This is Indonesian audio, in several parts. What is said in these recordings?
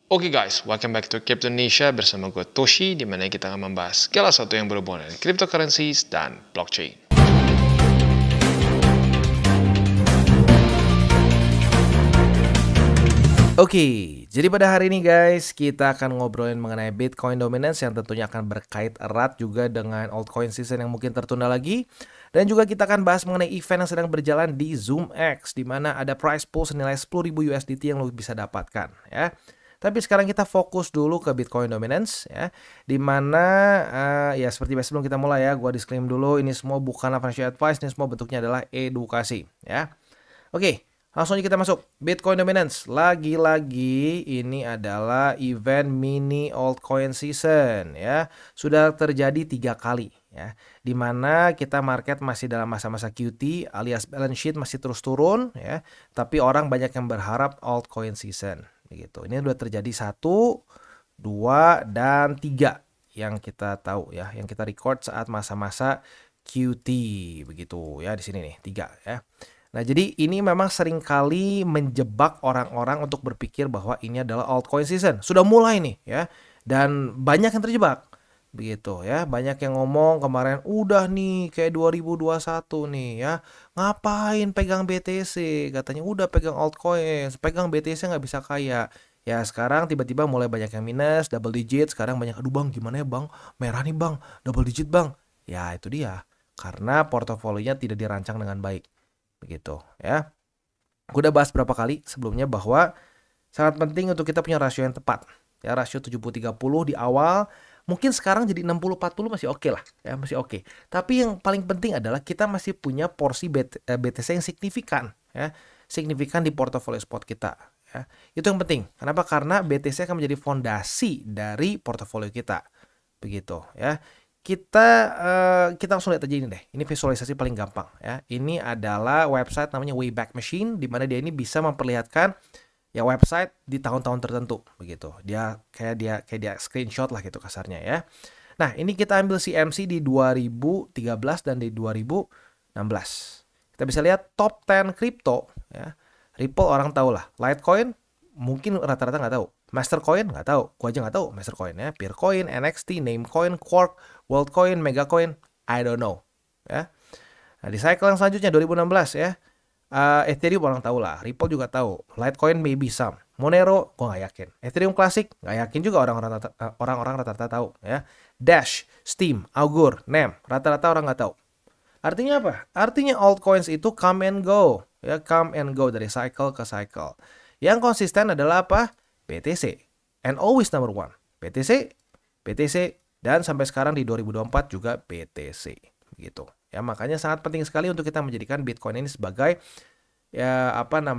Oke guys, welcome back to Crypto Indonesia bersama gue Toshi, di mana kita akan membahas segala sesuatu yang berhubungan dengan cryptocurrencies dan blockchain. Oke, jadi pada hari ini guys, kita akan ngobrolin mengenai Bitcoin dominance yang tentunya akan berkait erat juga dengan altcoin season yang mungkin tertunda lagi. Dan juga kita akan bahas mengenai event yang sedang berjalan di ZoomX, di mana ada price pool senilai 10.000 USDT yang lo bisa dapatkan ya. Tapi sekarang kita fokus dulu ke Bitcoin dominance ya, di mana ya seperti biasa sebelum kita mulai ya, gua disclaim dulu ini semua bukanlah financial advice, ini semua bentuknya adalah edukasi ya. Oke, langsung aja kita masuk Bitcoin dominance. Lagi-lagi ini adalah event mini altcoin season ya. Sudah terjadi 3 kali ya. Di mana kita market masih dalam masa-masa QT alias balance sheet masih terus turun ya. Tapi orang banyak yang berharap altcoin season begitu. Ini sudah terjadi 1, 2, dan 3 yang kita tahu ya, yang kita record saat masa-masa QT begitu ya, di sini nih 3 ya. Nah, jadi ini memang seringkali menjebak orang-orang untuk berpikir bahwa ini adalah altcoin season. Sudah mulai nih ya. Dan banyak yang terjebak. Begitu ya. Banyak yang ngomong kemarin udah nih kayak 2021 nih ya. Ngapain pegang BTC? Katanya udah pegang altcoin, pegang BTC nggak bisa kaya. Ya sekarang tiba-tiba mulai banyak yang minus, double digit. Sekarang banyak, aduh bang gimana ya bang? Merah nih bang, double digit bang. Ya itu dia. Karena portofolionya tidak dirancang dengan baik. Begitu ya. Gue udah bahas berapa kali sebelumnya bahwa sangat penting untuk kita punya rasio yang tepat. Ya, rasio 70-30 di awal. Mungkin sekarang jadi 60-40 masih oke lah. Ya, masih oke. Tapi yang paling penting adalah kita masih punya porsi BTC yang signifikan. Ya, signifikan di portofolio spot kita. Ya, itu yang penting. Kenapa? Karena BTC akan menjadi fondasi dari portofolio kita. Begitu ya. Kita langsung lihat aja ini deh. Ini visualisasi paling gampang ya. Ini adalah website namanya Wayback Machine, di mana dia ini bisa memperlihatkan ya website di tahun-tahun tertentu begitu. Dia kayak dia screenshot lah gitu kasarnya ya. Nah, ini kita ambil CMC di 2013 dan di 2016. Kita bisa lihat top 10 crypto ya. Ripple orang tahu lah. Litecoin mungkin rata-rata nggak tahu. Mastercoin nggak tahu, gua aja nggak tahu Mastercoin ya. Peercoin, NXT, Namecoin, Quark, Worldcoin, Megacoin, I don't know ya. Nah, di cycle yang selanjutnya 2016 ya. Ethereum orang tahu lah, Ripple juga tahu, Litecoin maybe some, Monero gua nggak yakin, Ethereum Classic nggak yakin juga orang-orang rata-rata tahu ya. Dash, Steam, Augur, NEM rata-rata orang nggak tahu. Artinya apa? Artinya altcoins itu come and go ya, come and go dari cycle ke cycle. Yang konsisten adalah apa? BTC. And always number one. BTC, BTC, dan sampai sekarang di 2024 juga BTC. Gitu. Ya, makanya sangat penting sekali untuk kita menjadikan Bitcoin ini sebagai ya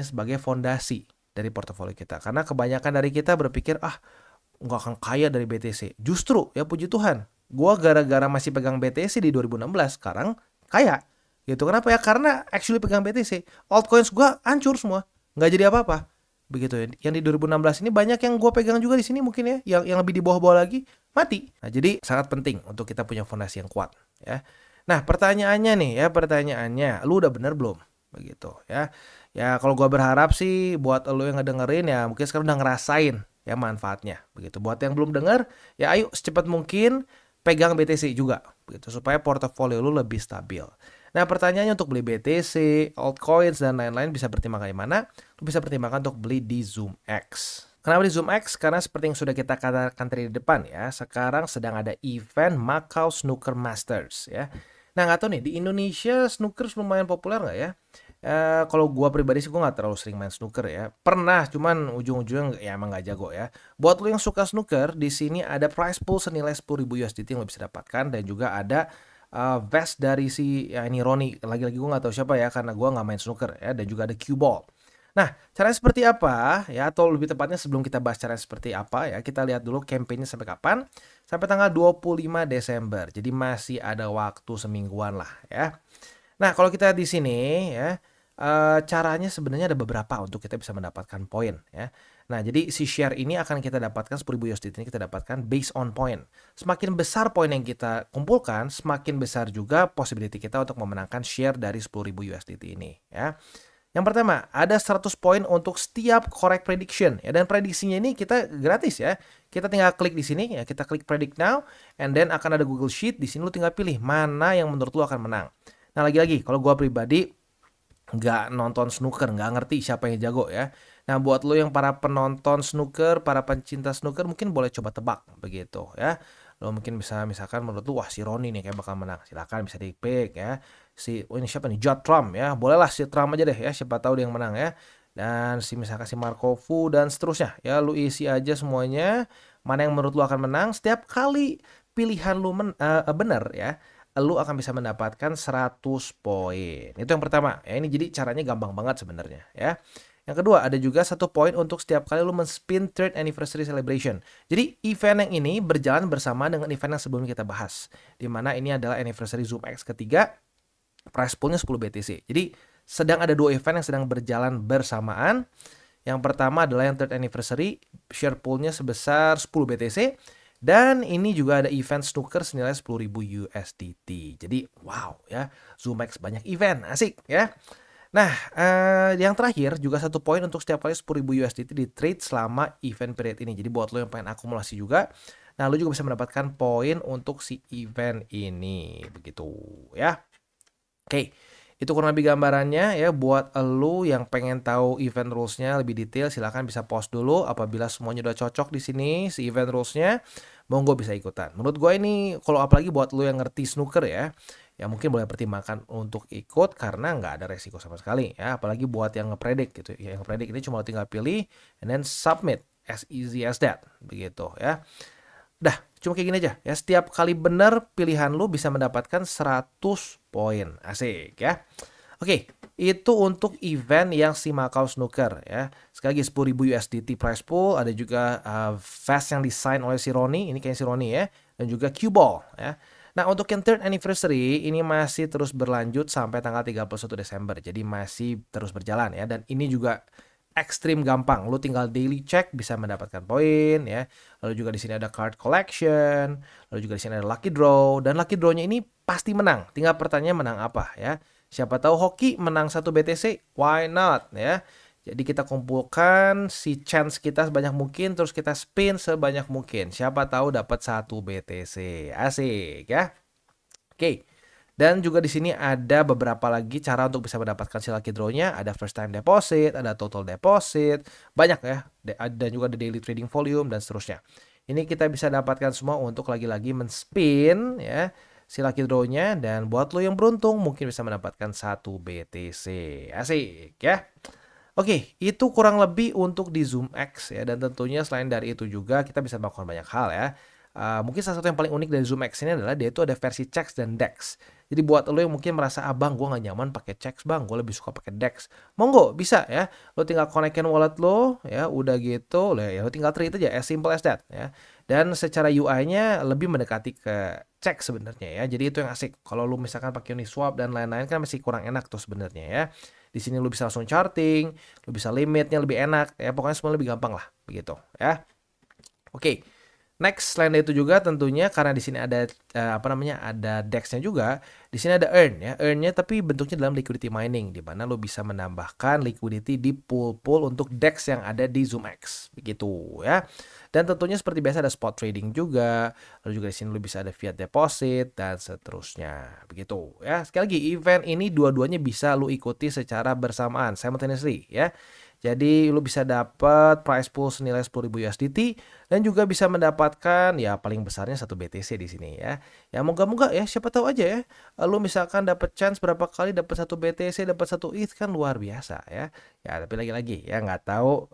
sebagai fondasi dari portofolio kita. Karena kebanyakan dari kita berpikir nggak akan kaya dari BTC. Justru ya puji Tuhan, gua gara-gara masih pegang BTC di 2016 sekarang kaya. Gitu. Kenapa ya? Karena actually pegang BTC, altcoins gua hancur semua, nggak jadi apa-apa. Begitu ya. Yang di 2016 ini banyak yang gue pegang juga di sini mungkin ya, yang lebih di bawah-bawah lagi mati. Nah, jadi sangat penting untuk kita punya fondasi yang kuat ya. Nah, pertanyaannya nih ya, lu udah bener belum? Begitu ya. Ya kalau gue berharap sih buat lu yang ngedengerin ya mungkin sekarang udah ngerasain ya manfaatnya. Begitu. Buat yang belum denger ya ayo secepat mungkin pegang BTC juga begitu supaya portofolio lu lebih stabil. Nah, pertanyaannya untuk beli BTC, altcoins, dan lain-lain bisa pertimbangkan di mana? Lu bisa pertimbangkan untuk beli di ZoomX. Kenapa di ZoomX? Karena seperti yang sudah kita katakan tadi di depan ya, sekarang sedang ada event Macau Snooker Masters ya. Nah, nggak tahu nih, di Indonesia snooker lumayan populer nggak ya? Kalau gua pribadi sih gua nggak terlalu sering main snooker ya. Pernah, cuman ujung-ujungnya ya emang nggak jago ya. Buat lu yang suka snooker, di sini ada prize pool senilai 10.000 USDT yang lo bisa dapatkan, dan juga ada vest dari si ya ini Roni, lagi-lagi gue nggak tahu siapa ya karena gue nggak main snooker ya, dan juga ada cue ball. Nah, caranya seperti apa ya, atau lebih tepatnya sebelum kita bahas caranya seperti apa ya, kita lihat dulu campaignnya sampai kapan. Sampai tanggal 25 Desember. Jadi masih ada waktu semingguan lah ya. Nah, kalau kita di sini ya, caranya sebenarnya ada beberapa untuk kita bisa mendapatkan poin ya. Nah, jadi si share ini akan kita dapatkan 10.000 USDT ini kita dapatkan based on point. Semakin besar poin yang kita kumpulkan, semakin besar juga possibility kita untuk memenangkan share dari 10.000 USDT ini ya. Yang pertama, ada 100 poin untuk setiap correct prediction ya, dan prediksinya ini kita gratis ya. Kita tinggal klik di sini ya, kita klik predict now and then akan ada Google Sheet. Di sini lu tinggal pilih mana yang menurut lu akan menang. Nah, lagi-lagi kalau gua pribadi nggak nonton snooker, nggak ngerti siapa yang jago ya. Nah, buat lo yang para penonton snooker, para pencinta snooker mungkin boleh coba tebak begitu ya. Lo mungkin bisa misalkan menurut lo, wah si Roni nih kayak bakal menang. Silakan bisa di-pick ya. Ini siapa nih? Judd Trump ya. Bolehlah si Trump aja deh ya, siapa tahu dia yang menang ya. Dan misalkan si Marco Fu dan seterusnya ya, lu isi aja semuanya mana yang menurut lo akan menang. Setiap kali pilihan lu benar ya, lu akan bisa mendapatkan 100 poin. Itu yang pertama. Ya, ini jadi caranya gampang banget sebenarnya ya. Yang kedua, ada juga 1 poin untuk setiap kali lu men-spin third anniversary celebration. Jadi event yang ini berjalan bersama dengan event yang sebelumnya kita bahas. Dimana ini adalah anniversary ZoomX ketiga, prize poolnya 10 BTC. Jadi sedang ada 2 event yang sedang berjalan bersamaan. Yang pertama adalah yang third anniversary, share poolnya sebesar 10 BTC. Dan ini juga ada event snooker senilai 10.000 USDT. Jadi wow ya, ZoomX banyak event, asik ya. Nah, yang terakhir juga 1 poin untuk setiap kali 10.000 USDT di trade selama event period ini. Jadi buat lo yang pengen akumulasi juga, nah lo juga bisa mendapatkan poin untuk si event ini, begitu ya. Oke, itu kurang lebih gambarannya ya. Buat lo yang pengen tahu event rules-nya lebih detail, silahkan bisa pause dulu. Apabila semuanya udah cocok di sini si event rules-nya, monggo bisa ikutan. Menurut gue ini, kalau apalagi buat lo yang ngerti snooker ya mungkin boleh pertimbangkan untuk ikut karena nggak ada resiko sama sekali ya. Apalagi buat yang ngepredik gitu ya. Yang ngepredik ini cuma tinggal pilih and then submit, as easy as that, begitu ya. Dah, cuma kayak gini aja ya. Setiap kali benar pilihan lu bisa mendapatkan 100 poin. Asik ya. Oke, itu untuk event yang si Macau Snooker ya. Sekali lagi 10.000 USDT prize pool, ada juga vest yang desain oleh si Roni, ini kayak si Roni ya, dan juga cue ball ya. Nah, untuk yang third anniversary ini masih terus berlanjut sampai tanggal 31 Desember. Jadi masih terus berjalan ya, dan ini juga ekstrim gampang. Lu tinggal daily check bisa mendapatkan poin ya. Lalu juga di sini ada card collection, lalu juga di sini ada lucky draw, dan lucky draw-nya ini pasti menang. Tinggal pertanyaannya menang apa ya. Siapa tahu hoki menang 1 BTC, why not ya. Jadi kita kumpulkan si chance kita sebanyak mungkin, terus kita spin sebanyak mungkin. Siapa tahu dapat 1 BTC. Asik ya. Oke. Dan juga di sini ada beberapa lagi cara untuk bisa mendapatkan si lucky draw-nya. Ada first time deposit, ada total deposit, banyak ya. Dan juga ada daily trading volume dan seterusnya. Ini kita bisa dapatkan semua untuk lagi-lagi men-spin ya si lucky draw-nya, dan buat lo yang beruntung mungkin bisa mendapatkan 1 BTC. Asik ya. Oke, itu kurang lebih untuk di ZoomX ya, dan tentunya selain dari itu juga kita bisa melakukan banyak hal ya. Mungkin salah satu yang paling unik dari ZoomX ini adalah dia itu ada versi checks dan DEX. Jadi buat lo yang mungkin merasa abang gue nggak nyaman pakai checks bang, gue lebih suka pakai DEX, monggo bisa ya. Lo tinggal connectin wallet lo ya, udah gitu ya lo tinggal trade aja, as simple as that ya. Dan secara UI-nya lebih mendekati ke cek sebenarnya ya. Jadi itu yang asik. Kalau lo misalkan pakai Uniswap dan lain-lain kan masih kurang enak tuh sebenarnya ya. Di sini lu bisa langsung charting, lu bisa limitnya lebih enak ya, pokoknya semua lebih gampang lah begitu ya. Oke. Next, selain itu juga tentunya karena di sini ada ada DEX-nya juga, di sini ada earn ya. Earn-nya tapi bentuknya dalam liquidity mining, di mana lo bisa menambahkan liquidity di pool-pool untuk DEX yang ada di ZoomX begitu ya. Dan tentunya seperti biasa ada spot trading juga, lalu juga di sini lo bisa ada fiat deposit dan seterusnya begitu ya. Sekali lagi, event ini dua-duanya bisa lo ikuti secara bersamaan, simultaneously ya. Jadi lu bisa dapat prize pool senilai 10.000 USDT dan juga bisa mendapatkan ya paling besarnya 1 BTC di sini ya. Ya moga-moga ya, siapa tahu aja ya. Lu misalkan dapat chance berapa kali dapat 1 BTC, dapat 1 ETH kan luar biasa ya. Ya tapi lagi-lagi ya nggak tahu,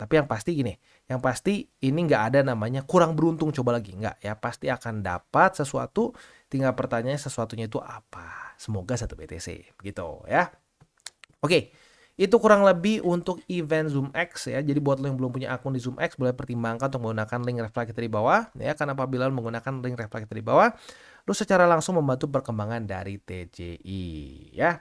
tapi yang pasti gini, yang pasti ini nggak ada namanya kurang beruntung coba lagi, nggak ya, pasti akan dapat sesuatu. Tinggal pertanyaannya sesuatunya itu apa. Semoga 1 BTC gitu ya. Oke. Itu kurang lebih untuk event ZoomX ya. Jadi buat lo yang belum punya akun di ZoomX, boleh pertimbangkan untuk menggunakan link refleks kita di bawah ya. Karena apabila lo menggunakan link refleks kita di bawah, lo secara langsung membantu perkembangan dari TJI ya.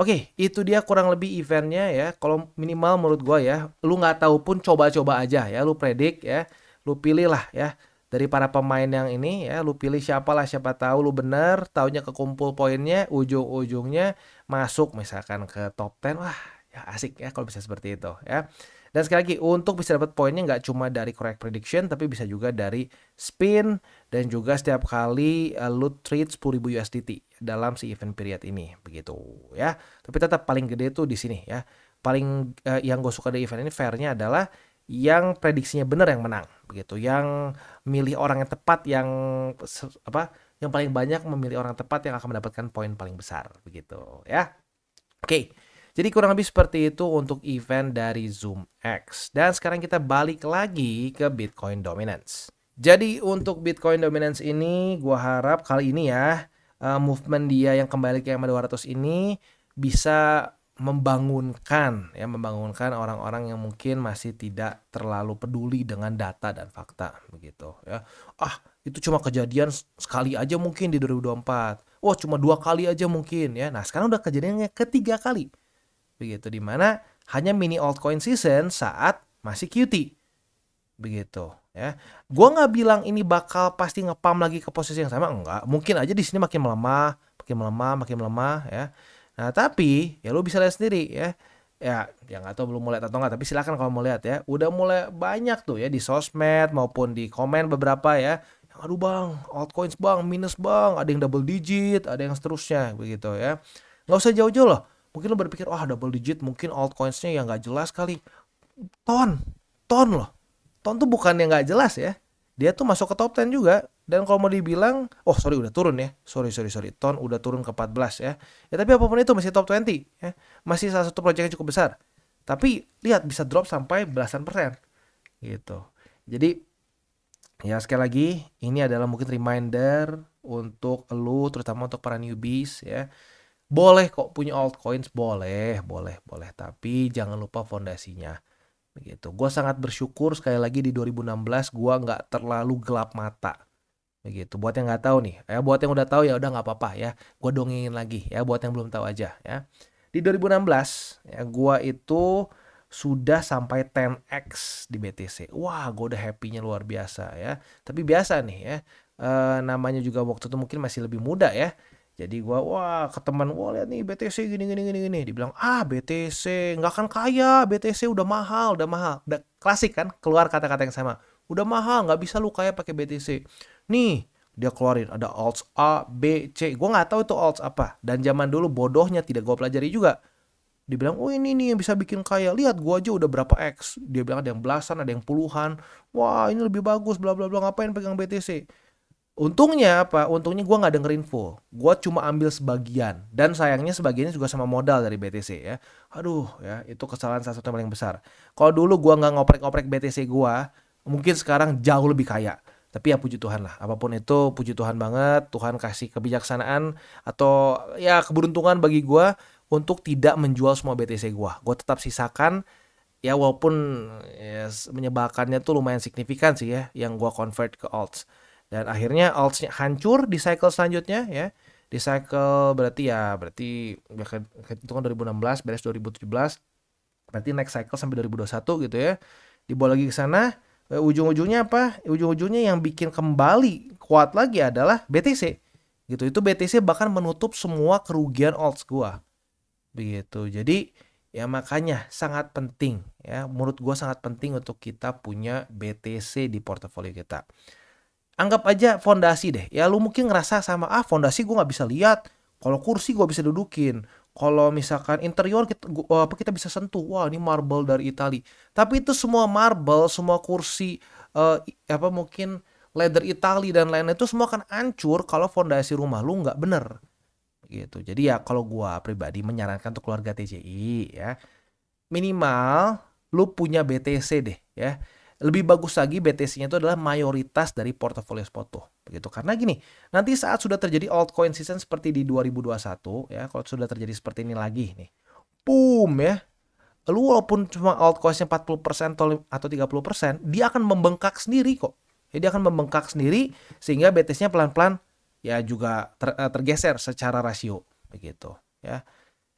Oke, itu dia kurang lebih eventnya ya. Kalau minimal menurut gua ya, lu nggak tahu pun coba-coba aja ya. Lu predik ya, lu pilih lah ya. Dari para pemain yang ini ya, lu pilih siapa tahu lu bener, taunya kekumpul poinnya, ujung-ujungnya masuk misalkan ke top 10, wah Ya asik ya kalau bisa seperti itu ya. Dan sekali lagi untuk bisa dapat poinnya nggak cuma dari correct prediction tapi bisa juga dari spin dan juga setiap kali lu trade 10.000 USDT dalam si event period ini begitu ya. Tapi tetap paling gede tuh di sini ya. Paling yang gue suka dari event ini fairnya adalah yang prediksinya benar yang menang begitu. Yang milih orang yang tepat yang yang paling banyak memilih orang tepat yang akan mendapatkan poin paling besar begitu ya. Oke. Jadi kurang lebih seperti itu untuk event dari ZoomX. Dan sekarang kita balik lagi ke Bitcoin Dominance. Jadi untuk Bitcoin Dominance ini gua harap kali ini ya movement dia yang kembali ke EMA 200 ini bisa membangunkan orang-orang yang mungkin masih tidak terlalu peduli dengan data dan fakta begitu ya. Itu cuma kejadian sekali aja mungkin di 2024. Wah, cuma 2 kali aja mungkin ya. Nah, sekarang udah kejadiannya ketiga kali. Begitu, dimana hanya mini altcoin season saat masih QT begitu ya. Gua nggak bilang ini bakal pasti ngepam lagi ke posisi yang sama, enggak, mungkin aja di sini makin melemah ya. Nah tapi ya lu bisa lihat sendiri ya nggak tahu belum mulai atau enggak, tapi silakan kalau mau lihat ya, udah mulai banyak tuh ya di sosmed maupun di komen beberapa ya, aduh bang altcoins bang minus bang, ada yang double digit, ada yang seterusnya begitu ya. Nggak usah jauh-jauh loh. Mungkin lo berpikir, double digit mungkin altcoinsnya yang nggak jelas kali. Ton loh. Ton tuh bukan yang nggak jelas ya. Dia tuh masuk ke top 10 juga. Dan kalau mau dibilang, udah turun ya. Sorry. Ton udah turun ke 14 ya. Ya tapi apapun itu masih top 20 ya. Masih salah satu proyek yang cukup besar. Tapi lihat bisa drop sampai belasan persen. Gitu. Jadi ya sekali lagi ini adalah mungkin reminder untuk lu, terutama untuk para newbies ya. Boleh kok punya altcoins, boleh, tapi jangan lupa fondasinya. Begitu. Gue sangat bersyukur sekali lagi di 2016 gue nggak terlalu gelap mata. Begitu. Buat yang nggak tahu nih, buat yang udah tahu ya udah nggak apa-apa ya. Gue dongengin lagi ya buat yang belum tahu aja ya. Di 2016 ya gue itu sudah sampai 10x di BTC. Wah, gue udah happy-nya luar biasa ya. Tapi biasa nih ya. Namanya juga waktu itu mungkin masih lebih muda ya. Jadi gue ke teman, lihat nih BTC gini. Dibilang, BTC nggak akan kaya, BTC udah mahal. Udah klasik kan, keluar kata-kata yang sama. Udah mahal, nggak bisa lu kaya pakai BTC. Nih, dia keluarin ada alts A, B, C. Gue nggak tahu itu alts apa. Dan zaman dulu bodohnya tidak gue pelajari juga. Dibilang, ini nih yang bisa bikin kaya. Lihat gue aja udah berapa X. Dia bilang ada yang belasan, ada yang puluhan. Wah, ini lebih bagus, bla bla bla. Ngapain pegang BTC? Untungnya apa? Untungnya gue nggak dengerin full. Gue cuma ambil sebagian. Dan sayangnya sebagiannya juga sama modal dari BTC ya. Aduh ya, itu kesalahan salah satu yang paling besar. Kalau dulu gue nggak ngoprek-ngoprek BTC gue, mungkin sekarang jauh lebih kaya. Tapi ya puji Tuhan lah. Apapun itu puji Tuhan banget. Tuhan kasih kebijaksanaan atau ya keberuntungan bagi gue untuk tidak menjual semua BTC gue. Gue tetap sisakan. Ya walaupun ya, menyebalkannya tuh lumayan signifikan sih ya. Yang gue convert ke alts. Dan akhirnya altsnya hancur di cycle selanjutnya ya. Di cycle berarti itu kan 2016 beres 2017. Berarti next cycle sampai 2021 gitu ya. Dibawa lagi ke sana, ujung-ujungnya apa? Ujung-ujungnya yang bikin kembali kuat lagi adalah BTC. Gitu. Itu BTC bahkan menutup semua kerugian alts gua. Begitu. Jadi ya makanya sangat penting ya. Menurut gua sangat penting untuk kita punya BTC di portofolio kita. Anggap aja fondasi deh. Ya lu mungkin ngerasa sama, fondasi gue gak bisa lihat. Kalau kursi gue bisa dudukin. Kalau misalkan interior kita bisa sentuh. Wah ini marble dari Itali. Tapi itu semua marble, semua kursi, mungkin leather Itali dan lain-lain itu semua akan hancur kalau fondasi rumah lu gak bener. Gitu. Jadi ya kalau gue pribadi menyarankan untuk keluarga TCI ya. Minimal lu punya BTC deh ya. Lebih bagus lagi BTC-nya itu adalah mayoritas dari portofolio Spoto. Begitu. Karena gini, nanti saat sudah terjadi altcoin season seperti di 2021 ya, kalau sudah terjadi seperti ini lagi nih. Boom ya. Lu walaupun cuma altcoin-nya 40% atau 30%, dia akan membengkak sendiri kok. Jadi dia akan membengkak sendiri sehingga BTC-nya pelan-pelan ya juga tergeser secara rasio begitu ya.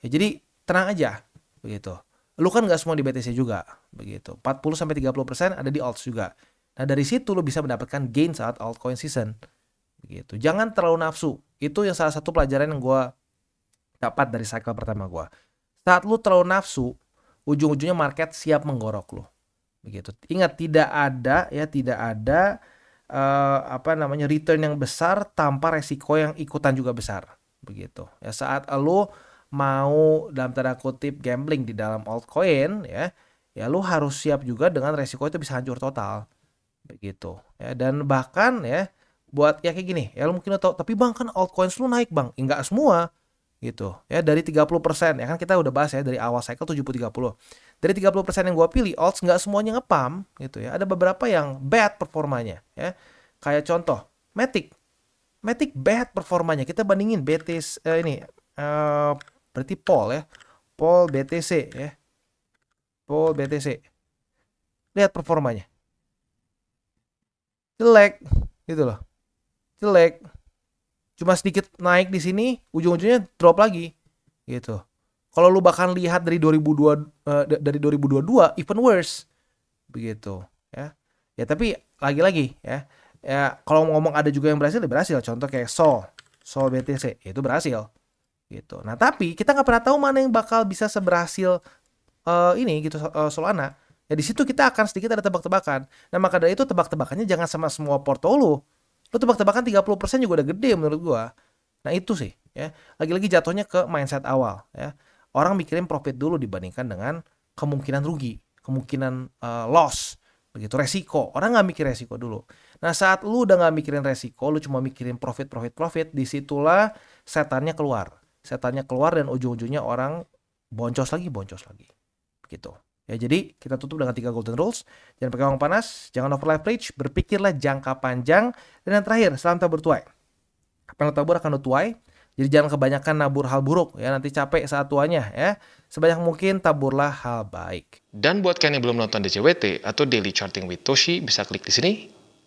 Jadi tenang aja begitu. Lu kan nggak semua di BTC juga begitu. 40-30% ada di alts juga. Nah dari situ lu bisa mendapatkan gain saat altcoin season begitu. Jangan terlalu nafsu. Itu yang salah satu pelajaran yang gue dapat dari cycle pertama gue. Saat lu terlalu nafsu ujung-ujungnya market siap menggorok lo. Begitu. Ingat tidak ada return yang besar tanpa resiko yang ikutan juga besar. Begitu. Ya saat lo mau dalam tanda kutip gambling di dalam altcoin ya lo harus siap juga dengan resiko itu bisa hancur total. Begitu. Ya dan bahkan ya buat ya kayak gini, ya lo mungkin lo tahu, tapi Bang kan altcoins lu naik Bang. Enggak semua gitu. Ya dari 30%, ya kan kita udah bahas ya dari awal cycle 70-30. Dari 30% yang gua pilih alts nggak semuanya ngepam gitu ya. Ada beberapa yang bad performanya ya. Kayak contoh, Matic. Matic bad performanya. Kita bandingin BTC berarti Pol ya. Pol BTC ya. Pol BTC. Lihat performanya. Jelek gitu loh. Jelek. Cuma sedikit naik di sini, ujung-ujungnya drop lagi gitu. Kalau lu bahkan lihat dari 2022 even worse begitu ya. Ya tapi lagi-lagi ya. Ya kalau ngomong ada juga yang berhasil, ya berhasil. Contoh kayak Sol BTC itu berhasil gitu. Nah, tapi kita nggak pernah tahu mana yang bakal bisa seberhasil ini gitu Solana. Ya di situ kita akan sedikit ada tebak-tebakan. Nah, maka dari itu tebak-tebakannya jangan sama semua portfolio. Lu tebak-tebakan 30% juga udah gede menurut gua. Nah, itu sih ya. Lagi-lagi jatuhnya ke mindset awal ya. Orang mikirin profit dulu dibandingkan dengan kemungkinan rugi, kemungkinan loss, begitu resiko. Orang nggak mikir resiko dulu. Nah, saat lu udah nggak mikirin resiko, lu cuma mikirin profit, disitulah setannya keluar. Setannya keluar dan ujung-ujungnya orang boncos lagi, gitu. Ya, jadi kita tutup dengan 3 golden rules. Jangan pakai uang panas, jangan over leverage, berpikirlah jangka panjang, dan yang terakhir, salam tabur tuai. Apa yang lo tabur akan lo tuai. Jadi jangan kebanyakan nabur hal buruk ya, nanti capek saat tuanya ya. Sebanyak mungkin taburlah hal baik. Dan buat kalian yang belum nonton DCWT atau Daily Charting with Toshi, bisa klik di sini,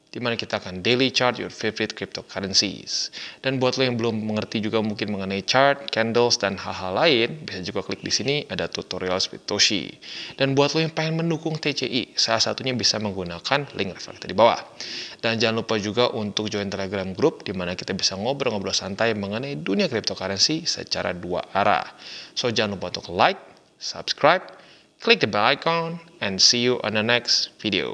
di mana kita akan daily chart your favorite cryptocurrencies. Dan buat lo yang belum mengerti juga mungkin mengenai chart, candles, dan hal-hal lain, bisa juga klik di sini ada tutorials with Toshi. Dan buat lo yang pengen mendukung TCI, salah satunya bisa menggunakan link reflektor di bawah. Dan jangan lupa juga untuk join Telegram group, di mana kita bisa ngobrol-ngobrol santai mengenai dunia cryptocurrency secara 2 arah. So jangan lupa untuk like, subscribe, click the bell icon, and see you on the next video.